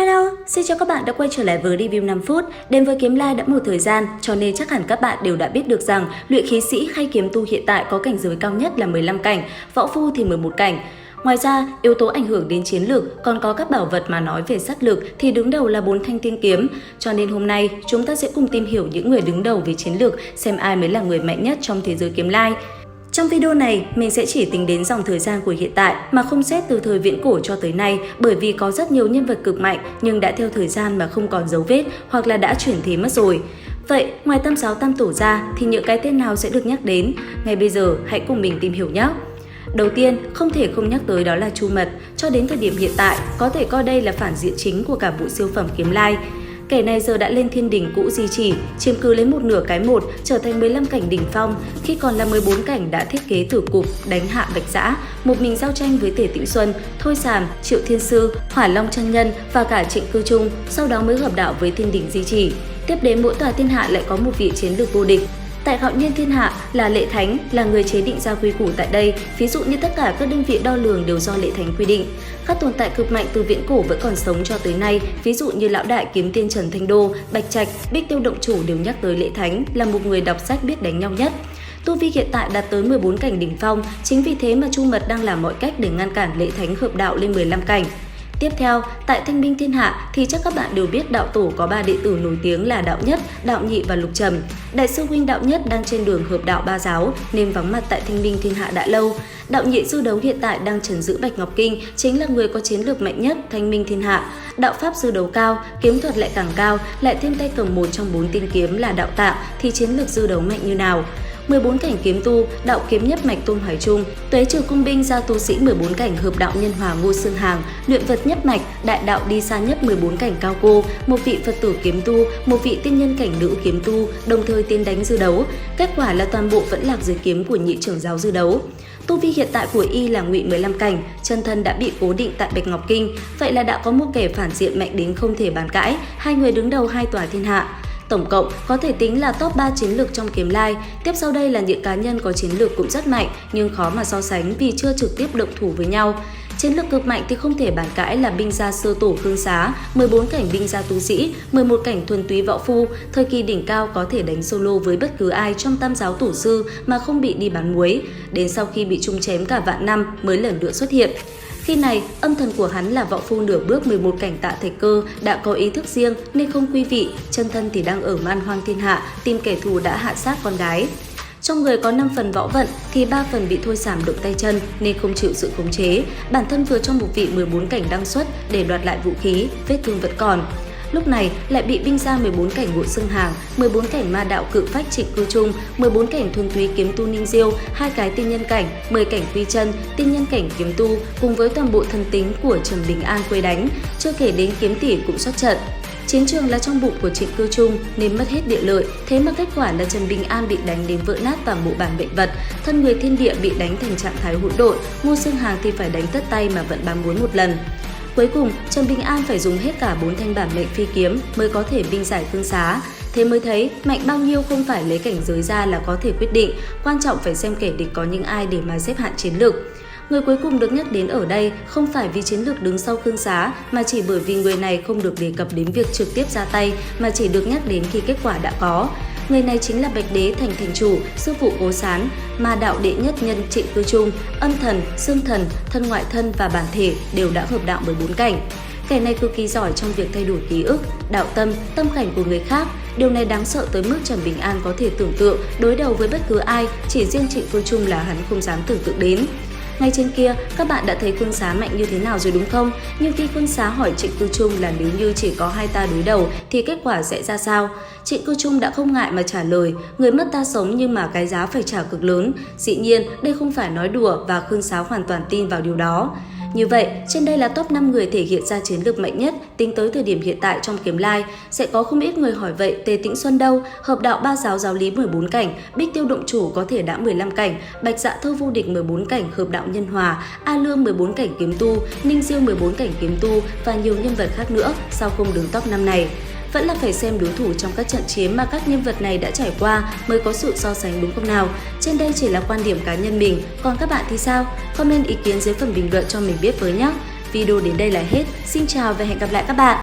Hello, xin chào các bạn đã quay trở lại với review 5 phút. Đến với Kiếm Lai đã một thời gian, cho nên chắc hẳn các bạn đều đã biết được rằng luyện khí sĩ hay kiếm tu hiện tại có cảnh giới cao nhất là 15 cảnh, võ phu thì 11 cảnh. Ngoài ra, yếu tố ảnh hưởng đến chiến lược còn có các bảo vật mà nói về sát lực thì đứng đầu là 4 thanh tiên kiếm. Cho nên hôm nay chúng ta sẽ cùng tìm hiểu những người đứng đầu về chiến lược, xem ai mới là người mạnh nhất trong thế giới Kiếm Lai. Trong video này, mình sẽ chỉ tính đến dòng thời gian của hiện tại mà không xét từ thời viễn cổ cho tới nay, bởi vì có rất nhiều nhân vật cực mạnh nhưng đã theo thời gian mà không còn dấu vết hoặc là đã chuyển thế mất rồi. Vậy, ngoài Tam Giáo Tam Tổ ra thì những cái tên nào sẽ được nhắc đến? Ngay bây giờ, hãy cùng mình tìm hiểu nhé! Đầu tiên, không thể không nhắc tới đó là Chu Mật. Cho đến thời điểm hiện tại, có thể coi đây là phản diện chính của cả bộ siêu phẩm Kiếm Lai. Kẻ này giờ đã lên thiên đỉnh cũ di chỉ, chiếm cứ lấy một nửa cái một, trở thành 15 cảnh đỉnh phong, khi còn là 14 cảnh đã thiết kế tử cục, đánh hạ Bạch Dã, một mình giao tranh với Tề Tĩnh Xuân, Thôi Sàm, Triệu Thiên Sư, Hỏa Long Chân Nhân và cả Trịnh Cư Trung, sau đó mới hợp đạo với thiên đỉnh di chỉ. Tiếp đến mỗi tòa thiên hạ lại có một vị chiến lược vô địch. Tại Hạo Nhiên Thiên Hạ là Lệ Thánh, là người chế định ra quy củ tại đây, ví dụ như tất cả các đơn vị đo lường đều do Lệ Thánh quy định. Các tồn tại cực mạnh từ viễn cổ vẫn còn sống cho tới nay, ví dụ như Lão Đại Kiếm Tiên Trần Thanh Đô, Bạch Trạch, Bích Tiêu Động Chủ đều nhắc tới Lệ Thánh là một người đọc sách biết đánh nhau nhất. Tu vi hiện tại đạt tới 14 cảnh đỉnh phong, chính vì thế mà Chu Mật đang làm mọi cách để ngăn cản Lệ Thánh hợp đạo lên 15 cảnh. Tiếp theo, tại Thanh Minh Thiên Hạ thì chắc các bạn đều biết đạo tổ có 3 đệ tử nổi tiếng là Đạo Nhất, Đạo Nhị và Lục Trầm. Đại sư huynh Đạo Nhất đang trên đường hợp đạo ba giáo nên vắng mặt tại Thanh Minh Thiên Hạ đã lâu. Đạo Nhị sư đấu hiện tại đang trấn giữ Bạch Ngọc Kinh, chính là người có chiến lược mạnh nhất Thanh Minh Thiên Hạ. Đạo pháp sư đấu cao, kiếm thuật lại càng cao, lại thêm tay cầm một trong 4 tiên kiếm là Đạo Tạng thì chiến lược sư đấu mạnh như nào? 14 cảnh kiếm tu, đạo kiếm nhất mạch Tôn Hoài Trung, Tuế Trừ Cung Binh ra tu sĩ 14 cảnh hợp đạo Nhân Hòa Ngô Xương Hàng, luyện vật nhất mạch, đại đạo đi xa nhất 14 cảnh Cao Cô, một vị Phật tử kiếm tu, một vị tiên nhân cảnh nữ kiếm tu, đồng thời tiến đánh dư đấu. Kết quả là toàn bộ vẫn lạc dưới kiếm của nhị trưởng giáo dư đấu. Tu vi hiện tại của y là ngụy 15 cảnh, chân thân đã bị cố định tại Bạch Ngọc Kinh, vậy là đã có một kẻ phản diện mạnh đến không thể bàn cãi, hai người đứng đầu hai tòa thiên hạ. Tổng cộng có thể tính là top 3 chiến lược trong Kiếm Lai. Tiếp sau đây là những cá nhân có chiến lược cũng rất mạnh nhưng khó mà so sánh vì chưa trực tiếp động thủ với nhau. Chiến lược cực mạnh thì không thể bàn cãi là binh gia sư tổ Khương Xá, 14 cảnh binh gia tu sĩ, 11 cảnh thuần túy võ phu, thời kỳ đỉnh cao có thể đánh solo với bất cứ ai trong Tam Giáo tổ sư mà không bị đi bán muối. Đến sau khi bị chung chém cả vạn năm mới lần nữa xuất hiện. Khi này, âm thần của hắn là võ phu nửa bước 11 cảnh Tạ Thạch Cơ đã có ý thức riêng nên không quy vị, chân thân thì đang ở man hoang thiên hạ, tìm kẻ thù đã hạ sát con gái. Trong người có 5 phần võ vận thì 3 phần bị Thôi Sàm động tay chân nên không chịu sự khống chế. Bản thân vừa trong một vị 14 cảnh đăng xuất để đoạt lại vũ khí, vết thương vẫn còn. Lúc này lại bị binh gia 14 cảnh Ngũ Xương Hàng, 14 cảnh ma đạo Cự Phách Trịnh Cư Trung, 14 cảnh thuần túy kiếm tu Ninh Diêu, 2 cái tiên nhân cảnh, 10 cảnh Quy Chân, tiên nhân cảnh kiếm tu cùng với toàn bộ thân tính của Trần Bình An quấy đánh, chưa kể đến kiếm tỷ cũng xuất trận. Chiến trường là trong bụng của Trịnh Cư Trung nên mất hết địa lợi, thế mà kết quả là Trần Bình An bị đánh đến vỡ nát toàn bộ bản mệnh vật, thân người thiên địa bị đánh thành trạng thái hỗn độn, Ngũ Xương Hàng thì phải đánh tất tay mà vẫn bám muối một lần. Cuối cùng, Trần Bình An phải dùng hết cả 4 thanh bản mệnh phi kiếm mới có thể binh giải Khương Xá. Thế mới thấy mạnh bao nhiêu không phải lấy cảnh giới ra là có thể quyết định, quan trọng phải xem kẻ địch có những ai để mà xếp hạng chiến lược. Người cuối cùng được nhắc đến ở đây không phải vì chiến lược đứng sau Khương Xá mà chỉ bởi vì người này không được đề cập đến việc trực tiếp ra tay mà chỉ được nhắc đến khi kết quả đã có. Người này chính là Bạch Đế Thành Thành Chủ, sư phụ Cố Sán, ma đạo đệ nhất nhân Trịnh Cư Trung, âm thần, xương thần, thân ngoại thân và bản thể đều đã hợp đạo 14 cảnh. Kẻ này cực kỳ giỏi trong việc thay đổi ký ức, đạo tâm, tâm cảnh của người khác. Điều này đáng sợ tới mức Trần Bình An có thể tưởng tượng đối đầu với bất cứ ai, chỉ riêng Trịnh Cư Trung là hắn không dám tưởng tượng đến. Ngay trên kia, các bạn đã thấy Khương Xá mạnh như thế nào rồi đúng không? Nhưng khi Khương Xá hỏi Trịnh Cư Trung là nếu như chỉ có hai ta đối đầu thì kết quả sẽ ra sao? Trịnh Cư Trung đã không ngại mà trả lời, người mất ta sống nhưng mà cái giá phải trả cực lớn. Dĩ nhiên, đây không phải nói đùa và Khương Xá hoàn toàn tin vào điều đó. Như vậy, trên đây là top 5 người thể hiện ra chiến lược mạnh nhất tính tới thời điểm hiện tại trong Kiếm Lai. Sẽ có không ít người hỏi vậy Tề Tĩnh Xuân đâu? Hợp đạo ba giáo giáo lý 14 cảnh, Bích Tiêu Động Chủ có thể đã 15 cảnh, Bạch Dạ Thơ vô địch 14 cảnh hợp đạo Nhân Hòa, A Lương 14 cảnh kiếm tu, Ninh Diêu 14 cảnh kiếm tu và nhiều nhân vật khác nữa, sao không đứng top 5 này? Vẫn là phải xem đối thủ trong các trận chiến mà các nhân vật này đã trải qua mới có sự so sánh đúng không nào? Trên đây chỉ là quan điểm cá nhân mình, còn các bạn thì sao? Comment ý kiến dưới phần bình luận cho mình biết với nhé! Video đến đây là hết, xin chào và hẹn gặp lại các bạn!